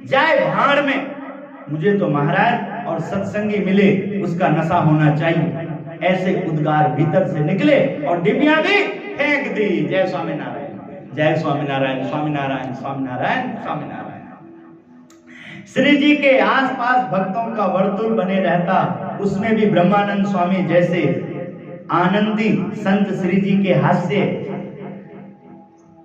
जाए भाड़ में। मुझे तो महाराज और सत्संगी मिले, उसका नशा होना चाहिए। ऐसे उद्गार भीतर से निकले और डिबिया भी फेंक दी। जय स्वामीनारायण, जय स्वामीनारायण, स्वामीनारायण, स्वामीनारायण, स्वामीनारायण। श्री जी के आसपास भक्तों का वर्तुल बने रहता। उसमें भी ब्रह्मानंद स्वामी जैसे आनंदी संत श्री जी के हास्य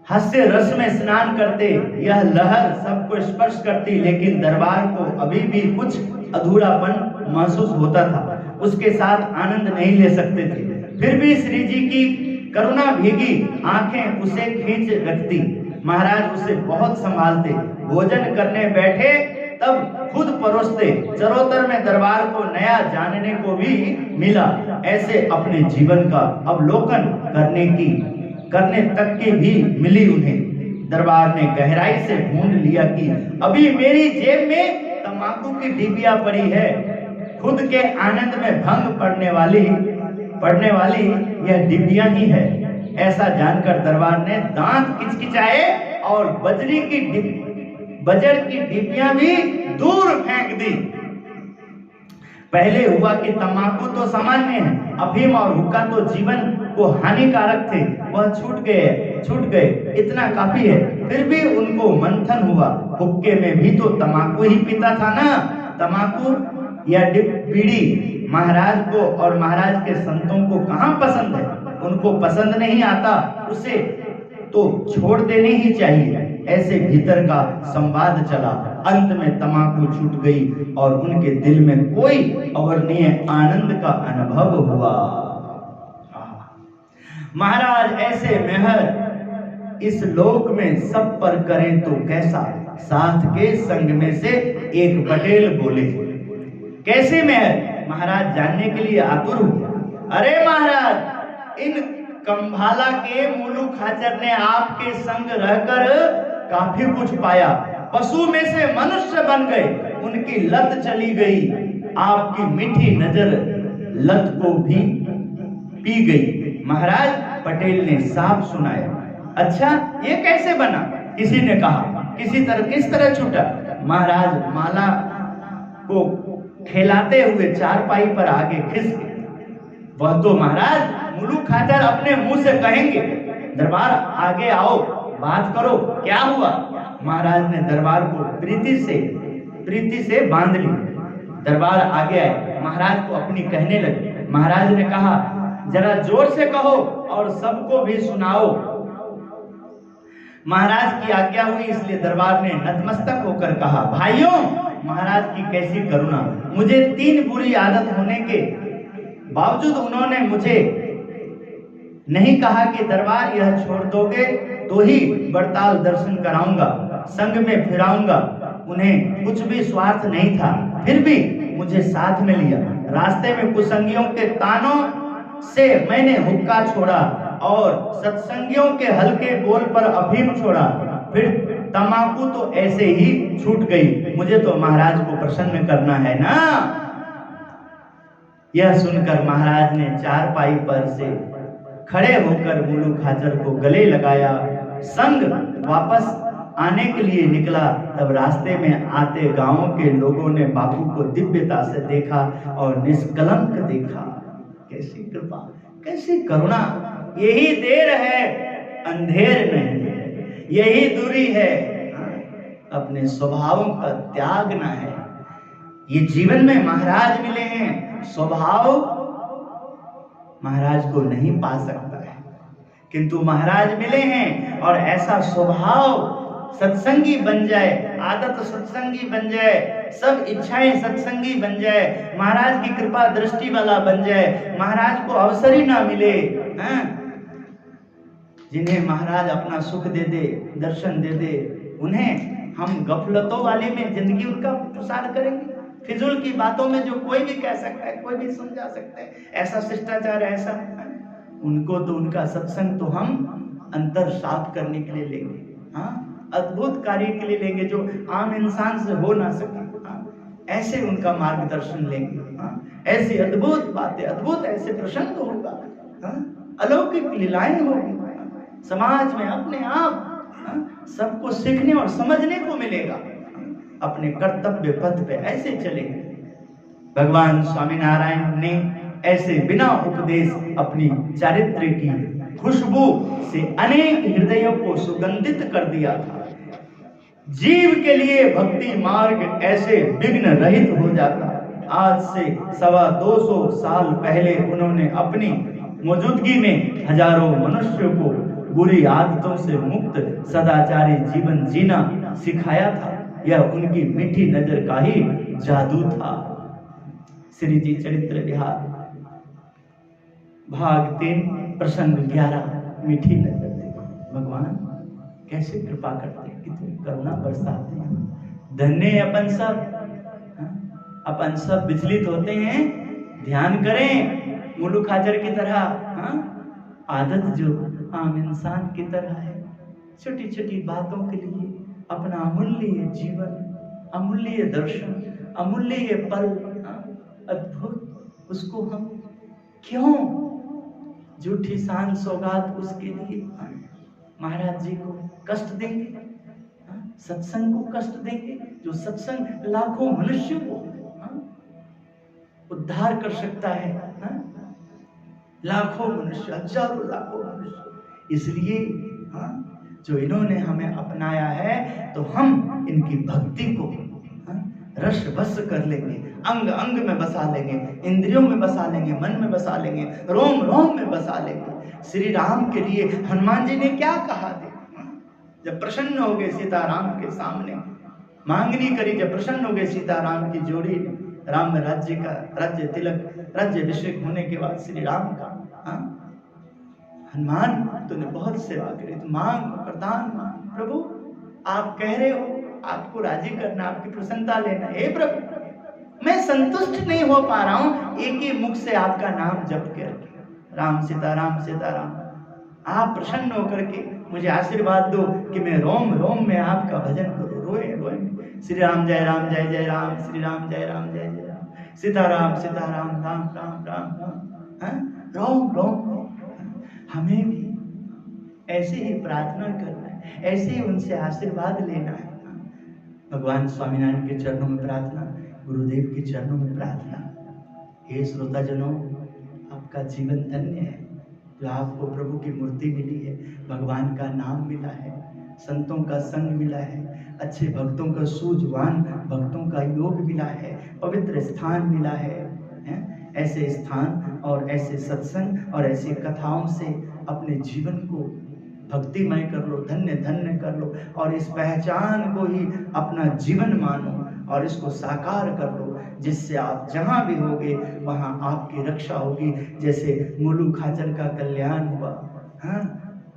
हास्य रस में स्नान करते, यह लहर सबको स्पर्श करती, लेकिन दरबार को अभी भी कुछ अधूरापन महसूस होता था। उसके साथ आनंद नहीं ले सकते थे। फिर भी श्री जी की करुणा भीगी आंखें उसे खींच रखती। महाराज उसे बहुत संभालते। भोजन करने बैठे तब खुद परोसते। चरोतर में दरबार को नया जानने को भी मिला। ऐसे अपने जीवन का अवलोकन करने तक की भी मिली उन्हें। दरबार ने गहराई से ढूंढ लिया कि अभी मेरी जेब में तंबाकू की डिबिया पड़ी है। खुद के आनंद में भंग पड़ने वाली यह डिबिया ही है। ऐसा जानकर दरबार ने दांत किचकिचाए और बजड़ की डिबिया भी दूर फेंक दी। पहले हुआ कि तंबाकू तो सामान्य है, अफीम और हुक्का तो जीवन को हानिकारक थे, वह छूट गए, इतना काफी है। फिर भी उनको मंथन हुआ, हुक्के में भी तो तंबाकू ही पीता था ना। तंबाकू या बीड़ी महाराज को और महाराज के संतों को कहां पसंद है? उनको पसंद नहीं आता, उसे तो छोड़ देनी ही चाहिए। ऐसे भीतर का संवाद चला। अंत में तंबाकू छूट गई और उनके दिल में कोई अवर्णनीय आनंद का अनुभव हुआ। महाराज ऐसे मेहर इस लोक में सब पर करें तो कैसा। साथ के संग में से एक पटेल बोले, कैसे मेहर? महाराज जानने के लिए आतुर हुए। अरे महाराज, इन कंभाला के मुलू खाचर ने आपके संग रहकर काफी कुछ पाया। पशु में से मनुष्य बन गए, उनकी लत चली गई। आपकी मीठी नजर लत को भी पी गई। महाराज, पटेल ने साफ सुनाया। अच्छा, ये कैसे बना? किसी ने कहा। किस तरह छूटा? महाराज माला को खेलाते हुए चारपाई पर आगे खिसके। वह तो महाराज मुलू खाचर अपने मुंह से कहेंगे। दरबार आगे आओ, बात करो, क्या हुआ? महाराज ने दरबार को प्रीति से बांध ली। दरबार आगे आए, महाराज को अपनी कहने लगे। महाराज ने कहा, जरा जोर से कहो और सबको भी सुनाओ। महाराज की आज्ञा हुई, इसलिए दरबार ने नतमस्तक होकर कहा, भाइयों, महाराज की कैसी करुणा। मुझे 3 बुरी आदत होने के बावजूद उन्होंने मुझे नहीं कहा कि दरबार यह छोड़ दोगे तो ही बड़ताल दर्शन कराऊंगा, संग में फिराऊंगा। उन्हें कुछ भी स्वार्थ नहीं था, फिर भी मुझे साथ में लिया। रास्ते में कुसंगियों के तानों से मैंने हुक्का छोड़ा और सत्संगियों के हल्के बोल पर अफीम छोड़ा। फिर तंबाकू तो ऐसे ही छूट गई। मुझे तो महाराज को प्रसन्न करना है ना। यह सुनकर महाराज ने चारपाई पर से खड़े होकर मुलू खाचर को गले लगाया। संग वापस आने के लिए निकला। तब रास्ते में आते गांवों के लोगों ने बापू को दिव्यता से देखा और निष्कलंक देखा। कैसी कृपा, कैसी करुणा। यही देर है, अंधेर नहीं है। यही दूरी है, अपने स्वभावों का त्यागना है। ये जीवन में महाराज मिले हैं, स्वभाव महाराज को नहीं पा सकता है, किंतु महाराज मिले हैं और ऐसा स्वभाव सत्संगी बन जाए, आदत सत्संगी बन जाए, सब इच्छाएं सत्संगी बन जाए, महाराज की कृपा दृष्टि वाला बन जाए, महाराज को अवसर ही ना मिले। जिन्हें महाराज अपना सुख दे दे, दर्शन दे दे, उन्हें हम गफलतों वाले में जिंदगी उनका प्रसार करेंगे। फिजूल की बातों में जो कोई भी कह सकता है, कोई भी समझा सकता है, ऐसा शिष्टाचार ऐसा, उनको तो उनका सत्संग तो हम अंतर साफ करने के लिए लेंगे। अद्भुत कार्य के लिए लेंगे जो आम इंसान से हो ना सके। ऐसे उनका मार्गदर्शन लेंगे। ऐसी अद्भुत बातें, अद्भुत ऐसे प्रसंग होगा, अलौकिक लीलाएं होगी समाज में। अपने आप सबको सीखने और समझने को मिलेगा। अपने कर्तव्य पथ पे ऐसे चलेंगे। भगवान स्वामीनारायण ने ऐसे बिना उपदेश अपनी चारित्र की खुशबू से अनेक हृदयों को सुगंधित कर दिया था। जीव के लिए भक्ति मार्ग ऐसे विघ्न रहित हो जाता। आज से 225 साल पहले उन्होंने अपनी मौजूदगी में हजारों मनुष्यों को बुरी आदतों से मुक्त सदाचारी जीवन जीना सिखाया था। यह उनकी मीठी नजर का ही जादू था। श्री जी चरित्र विहार भाग 3 प्रसंग 11। मीठी नजर देखो, भगवान कैसे कृपा करते हैं, कितनी करुणा बरसाते हैं। धन्य अपन सब, अपन सब विचलित होते हैं, ध्यान करें मुलुक हाजर की तरह। आदत जो आम इंसान की तरह है, छोटी छोटी बातों के लिए अपना अमूल्य जीवन, अमूल्य दर्शन, अमूल्य पल, अद्भुत, उसको हम क्यों झूठी शान सौगात उसके लिए महाराज जी को कष्ट देंगे, सत्संग को कष्ट देंगे। जो सत्संग लाखों मनुष्यों को उद्धार कर सकता है, लाखों मनुष्य, हजारों लाखों मनुष्य। इसलिए जो इन्होंने हमें अपनाया है, तो हम इनकी भक्ति को रस बस कर लेंगे, अंग अंग में बसा लेंगे, इंद्रियों में बसा लेंगे, मन में बसा लेंगे, रोम रोम में बसा लेंगे। श्री राम के लिए हनुमान जी ने क्या कहा थे? जब प्रसन्न हो गए सीताराम के सामने, मांगनी करी, जब प्रसन्न हो गए सीताराम की जोड़ी, राम राज्य का राज्य तिलक, राज्य अभिषेक होने के बाद श्री राम का, हनुमान तूने बहुत सेवा करी, तो मांग प्रदान मांग। प्रभु आप कह रहे हो आपको राजी करना, आपकी प्रसन्नता लेना, हे प्रभु मैं संतुष्ट नहीं हो पा रहा हूं, एक ही मुख से आपका नाम जप के रखे, राम सीताराम सीताराम। आप प्रसन्न होकर के मुझे आशीर्वाद दो कि मैं रोम रोम में आपका भजन करूं, रोए रोए। श्री राम जय राम जय जय राम, श्री राम जय राम जय जय राम, सीताराम सीताराम राम राम राम राम, रोम रोम। हमें भी ऐसे ही प्रार्थना करना है, ऐसे ही उनसे आशीर्वाद लेना है। भगवान स्वामीनारायण के चरणों में प्रार्थना, गुरुदेव के चरणों में प्रार्थना। हे श्रोताजनों, आपका जीवन धन्य है जो आपको प्रभु की मूर्ति मिली है, भगवान का नाम मिला है, संतों का संग मिला है, अच्छे भक्तों का, सूझवान भक्तों का योग मिला है, पवित्र स्थान मिला है। ऐसे स्थान और ऐसे सत्संग और ऐसी कथाओं से अपने जीवन को भक्तिमय कर लो, धन्य धन्य कर लो, और इस पहचान को ही अपना जीवन मानो और इसको साकार कर लो, जिससे आप जहां भी होगे वहां आपकी रक्षा होगी। जैसे मुलुक हाजर का कल्याण हुआ,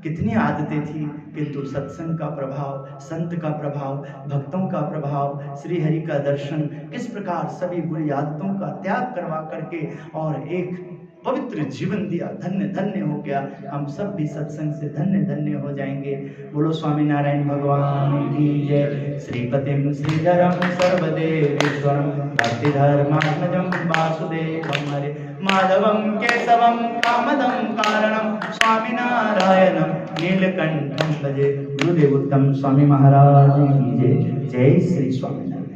कितनी आदतें थी, किंतु सत्संग का प्रभाव, संत का प्रभाव, भक्तों का प्रभाव, श्री हरि का दर्शन, किस प्रकार सभी बुरी आदतों का त्याग करवा करके और एक पवित्र जीवन दिया, धन्य धन्य हो गया। हम सब भी सत्संग से धन्य धन्य हो जाएंगे। बोलो स्वामीनारायण भगवान की जय। श्रीपतिम श्रीधरम सर्वदेवेश्वरम भक्तिधर्मात्मजं वासुदेवं हरे माधवं केशवं कामदं कारणं स्वामीनारायणं नीलकंठं भजे। गुरुदेव उत्तम स्वामी महाराज की जय। जय श्री स्वामी।